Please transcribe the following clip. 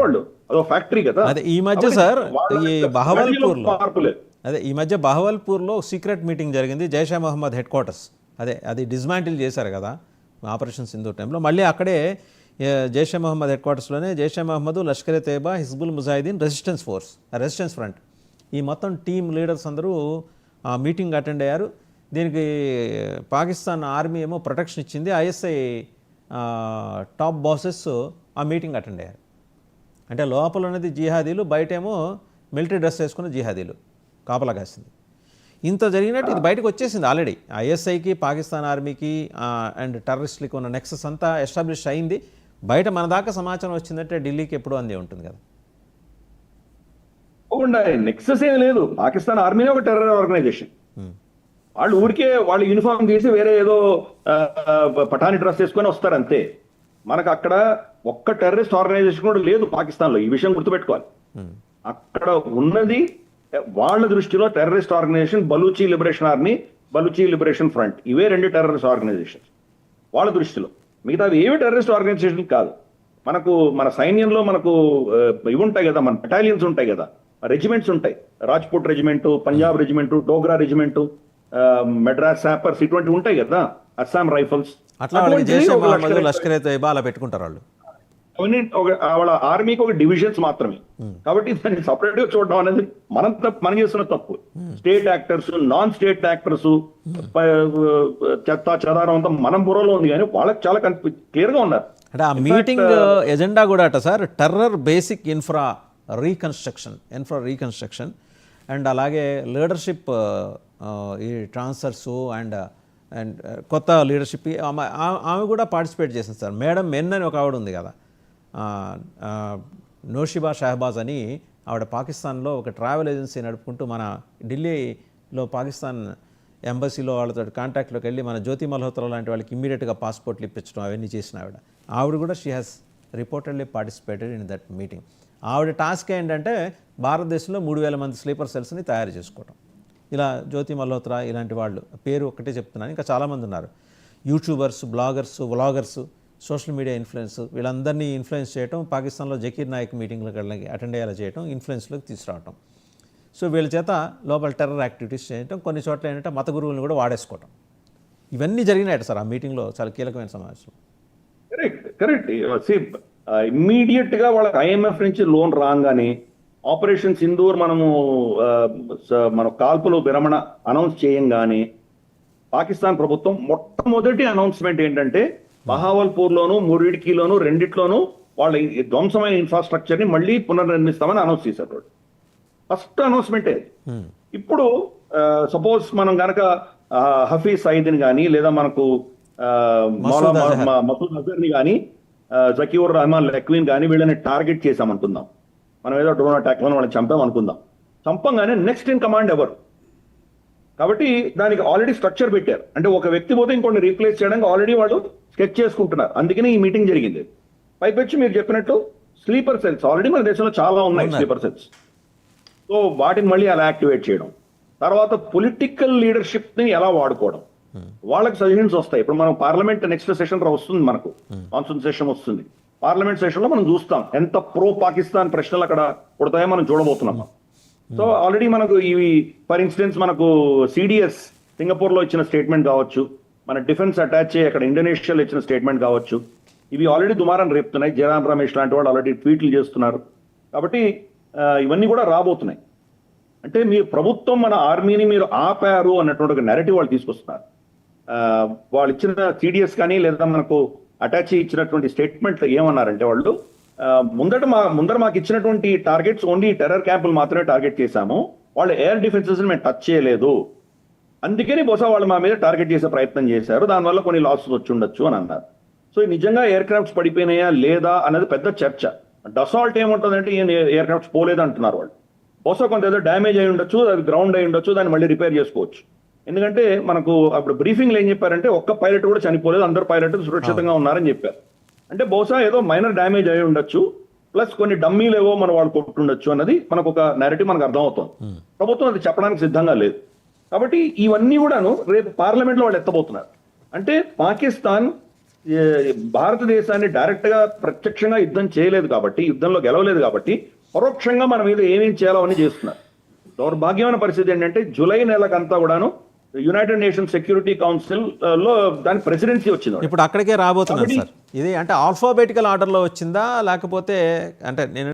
వాళ్ళు, అదో ఫ్యాక్టరీ కదా. అదే ఈ మధ్య సార్ ఈ బహవల్పూర్లో సీక్రెట్ మీటింగ్ జరిగింది, జైషే మహమ్మద్ హెడ్ క్వార్టర్స్. అది డిస్మాంటిల్ చేశారు కదా ఆపరేషన్ సింధూర్ టైంలో. మళ్ళీ అక్కడే జైషే మహమ్మద్ హెడ్ క్వార్టర్స్లోనే జైషే మహమ్మద్, లష్కర్ ఎ తోయబా, హిజ్బుల్ ముజాహిదీన్, రెసిస్టెన్స్ ఫ్రంట్ ఈ మొత్తం టీమ్ లీడర్స్ అందరూ ఆ మీటింగ్ అటెండ్ అయ్యారు. దీనికి పాకిస్తాన్ ఆర్మీ ఏమో ప్రొటెక్షన్ ఇచ్చింది, ఐఎస్ఐ టాప్ బాసెస్ ఆ మీటింగ్ అటెండ్ అయ్యారు. అంటే లోపల ఉన్నది జిహాదీలు, బయటేమో మిలిటరీ డ్రెస్ వేసుకున్న జిహాదీలు కాపలా కాసింది. ఇంత జరిగినట్టు ఇది బయటకు వచ్చేసింది ఆల్రెడీ. ఐఎస్ఐకి, పాకిస్తాన్ ఆర్మీకి అండ్ టెర్రరిస్టులకి ఉన్న నెక్సెస్ అంతా ఎస్టాబ్లిష్ అయింది. బయట మన దాకా సమాచారం వచ్చిందంటే ఢిల్లీకి ఎప్పుడూ అందే ఉంటుంది కదా. నెక్సెస్ ఏం లేదు, పాకిస్తాన్ ఆర్మీనే ఒక టెర్రర్ ఆర్గనైజేషన్. వాళ్ళు ఊరికే వాళ్ళు యూనిఫామ్ తీసి వేరే ఏదో పఠాని డ్రెస్ వేసుకొని వస్తారు అంతే. మనకు అక్కడ ఒక్క టెర్రరిస్ట్ ఆర్గనైజేషన్ కూడా లేదు పాకిస్తాన్లో, ఈ విషయం గుర్తుపెట్టుకోవాలి. అక్కడ ఉన్నది వాళ్ళ దృష్టిలో terrorist organisation Baluchi liberation army, Baluchi liberation front, ఇవే 2 టెర్రరిస్ట్ ఆర్గనైజేషన్ వాళ్ళ దృష్టిలో. మిగతా ఏవి టెర్రరిస్ట్ ఆర్గనైజేషన్ కాదు. మన సైన్యంలో మనకు ఇవి ఉంటాయి కదా, మన బెటాలియన్స్ ఉంటాయి కదా, రెజిమెంట్స్ ఉంటాయి. Rajput regiment, Punjab regiment, Dogra regiment, Madras sappers, ఇటువంటివి ఉంటాయి కదా, అస్సాం రైఫల్స్. అట్లా జైషే మహమ్మద్, లష్కర్ ఎ తోయబా అలా పెట్టుకుంటారు వాళ్ళు. అవన్నీ వాళ్ళ ఆర్మీకి ఒక డివిజన్స్ మాత్రమే. కాబట్టి దాన్ని సపరేట్ గా చూడడం అనేది మనం చేస్తున్న తప్పు. State actors, non state actors, చెత్త చెదారం అంతా మనం బుర్రలో ఉంది, కానీ వాళ్ళకి చాలా క్లియర్ గా ఉన్నారు. అంటే ఆ మీటింగ్ ఎజెండా కూడా అట sir, terror basic infra reconstruction and అలాగే లీడర్షిప్ ఈ ట్రాన్స్ఫర్స్ అండ్ కొత్త లీడర్షిప్. ఆమె కూడా పార్టిసిపేట్ చేసింది సార్. మేడం మెన్ అని ఒక ఆవిడ ఉంది కదా, నోషిబా షహబాజ్ అని ఆవిడ పాకిస్తాన్లో ఒక ట్రావెల్ ఏజెన్సీ నడుపుకుంటూ మన ఢిల్లీలో పాకిస్తాన్ ఎంబసీలో వాళ్ళతో కాంటాక్ట్లోకి వెళ్ళి మన జ్యోతి మల్హోత్రా లాంటి వాళ్ళకి ఇమ్మీడియట్గా పాస్పోర్ట్లు ఇప్పించడం అవన్నీ చేసిన ఆవిడ కూడా she has reportedly participated in that meeting. ఆవిడ టాస్క్ ఏంటంటే భారతదేశంలో 3000 మంది స్లీపర్ సెల్స్ని తయారు చేసుకోవడం. ఇలా జ్యోతి మల్హోత్రా ఇలాంటి వాళ్ళు, పేరు ఒక్కటే చెప్తున్నాను, ఇంకా చాలామంది ఉన్నారు. YouTubers, bloggers, vloggers, social media influence, వీళ్ళందరినీ ఇన్ఫ్లుయెన్స్ చేయడం, పాకిస్తాన్లో జకీర్ నాయక్ మీటింగ్లకు అటెండ్ అయ్యేలా చేయడం, ఇన్ఫ్లుయెన్స్లోకి తీసుకురావడం. సో వీళ్ళ చేత లోపల టెర్రర్ యాక్టివిటీస్ చేయడం, కొన్ని చోట్ల ఏంటంటే మత గురువులను కూడా వాడేసుకోవడం, ఇవన్నీ జరిగినాయట సార్ ఆ మీటింగ్లో. చాలా కీలకమైన సమావేశం. కరెక్ట్. ఇమ్మీడియట్ గా వాళ్ళకి IMF నుంచి లోన్ రాగానే ఆపరేషన్ సింధూర్ మన కాల్పులు విరమణ అనౌన్స్ చేయంగానే పాకిస్తాన్ ప్రభుత్వం మొట్టమొదటి అనౌన్స్మెంట్ ఏంటంటే బహావల్పూర్లోను, మురిడికిలోను, రెండిట్లోనూ వాళ్ళ ధ్వంసమైన ఇన్ఫ్రాస్ట్రక్చర్ ని మళ్ళీ పునర్నిర్మిస్తామని అనౌన్స్ చేశారు. ఫస్ట్ అనౌన్స్మెంటే. ఇప్పుడు సపోజ్ మనం కనుక హఫీజ్ సయీద్ని కానీ, లేదా మనకు మసూద్ అజర్ని కానీ, జకీర్ రహమాన్ లక్వీన్ కానీ, వీళ్ళని టార్గెట్ చేశామనుకుందాం. మనం ఏదో డ్రోన్ అటాక్ లో వాళ్ళని చంపామనుకుందాం. చంపంగానే నెక్స్ట్ ఇన్ కమాండ్ ఎవరు? కాబట్టి దానికి ఆల్రెడీ స్ట్రక్చర్ పెట్టారు. అంటే ఒక వ్యక్తి పోతే ఇంకొన్ని రీప్లేస్ చేయడానికి ఆల్రెడీ వాళ్ళు స్కెచ్ చేసుకుంటున్నారు. అందుకని ఈ మీటింగ్ జరిగింది. పైపెచ్చి మీరు చెప్పినట్టు స్లీపర్ సెల్స్ ఆల్రెడీ మన దేశంలో చాలా ఉన్నాయి స్లీపర్ సెల్స్. సో వాటిని మళ్ళీ అలా యాక్టివేట్ చేయడం, తర్వాత పొలిటికల్ లీడర్షిప్ ని ఎలా వాడుకోవడం, వాళ్ళకి సజెషన్స్ వస్తాయి. ఇప్పుడు మనం పార్లమెంట్ నెక్స్ట్ సెషన్ వస్తుంది, మనకు మాన్సూన్ సెషన్ వస్తుంది. పార్లమెంట్ సెషన్ లో మనం చూస్తాం ఎంత ప్రో పాకిస్తాన్ ప్రశ్నలు అక్కడ పుడతాయో మనం చూడబోతున్నాం. సో ఆల్రెడీ మనకు ఇవి ఫర్ ఇన్స్టెన్స్ మనకు CDS సింగపూర్ లో ఇచ్చిన స్టేట్మెంట్ కావచ్చు, మన డిఫెన్స్ అటాచ్ అక్కడ ఇండోనేషియాలో ఇచ్చిన స్టేట్మెంట్ కావచ్చు, ఇవి ఆల్రెడీ దుమారం రేపుతున్నాయి. జయరాం రమేష్ లాంటి వాళ్ళు ఆల్రెడీ ట్వీట్లు చేస్తున్నారు. కాబట్టి ఇవన్నీ కూడా రాబోతున్నాయి. అంటే మీ ప్రభుత్వం మన ఆర్మీని మీరు ఆపారు అన్నటువంటి ఒక నెరేటివ్ వాళ్ళు తీసుకొస్తున్నారు. వాళ్ళు ఇచ్చిన CDS కానీ లేదా మనకు అటాచ్ ఇచ్చినటువంటి స్టేట్మెంట్ ఏమన్నారంటే వాళ్ళు ముందర మాకు ఇచ్చినటువంటి టార్గెట్స్ ఓన్లీ టెర్రర్ క్యాంపులు మాత్రమే టార్గెట్ చేశాము, వాళ్ళు ఎయిర్ డిఫెన్సెస్ మేము టచ్ చేయలేదు, అందుకని బహుశా వాళ్ళు మా మీద టార్గెట్ చేసే ప్రయత్నం చేశారు, దానివల్ల కొన్ని లాసెస్ వచ్చి ఉండొచ్చు అని అన్నారు. సో నిజంగా ఎయిర్ క్రాఫ్ట్స్ పడిపోయినాయా లేదా అనేది పెద్ద చర్చ. డసాల్ట్ ఏముంటుందంటే ఎయిర్ క్రాఫ్ట్స్ పోలేదు అంటున్నారు వాళ్ళు. బహుశా కొంత ఏదో డ్యామేజ్ అయి ఉండొచ్చు, అది గ్రౌండ్ అయి ఉండొచ్చు, దాన్ని మళ్ళీ రిపేర్ చేసుకోవచ్చు. ఎందుకంటే మనకు అప్పుడు బ్రీఫింగ్లో ఏం చెప్పారంటే ఒక్క పైలట్ కూడా చనిపోలేదు, అందరు పైలట్ సురక్షితంగా ఉన్నారని చెప్పారు. అంటే బహుశా ఏదో మైనర్ డ్యామేజ్ అయి ఉండొచ్చు, ప్లస్ కొన్ని డమ్మీలు ఏవో మన వాళ్ళు కొట్టుండొచ్చు అన్నది మనకు ఒక నేరేటివ్ మనకు అర్థమవుతుంది. ప్రభుత్వం అది చెప్పడానికి సిద్ధంగా లేదు. కాబట్టి ఇవన్నీ కూడాను రేపు పార్లమెంట్ లో వాళ్ళు ఎత్తబోతున్నారు. అంటే పాకిస్తాన్ భారతదేశాన్ని డైరెక్ట్ గా ప్రత్యక్షంగా యుద్ధం చేయలేదు కాబట్టి, యుద్ధంలో గెలవలేదు కాబట్టి పరోక్షంగా మన మీద ఏమేం చేయాలో అని చేస్తున్నారు. దౌర్భాగ్యమైన పరిస్థితి ఏంటంటే జూలై నెలకంతా కూడాను యునైటెడ్ నేషన్ సెక్యూరిటీ కౌన్సిల్ లో దాని ప్రెసిడెన్సీ వచ్చింది. ఇప్పుడు అక్కడికే రాబోతున్నాను సార్. ఇది అంటే ఆల్ఫాబెటికల్ ఆర్డర్లో వచ్చిందా లేకపోతే అంటే నేను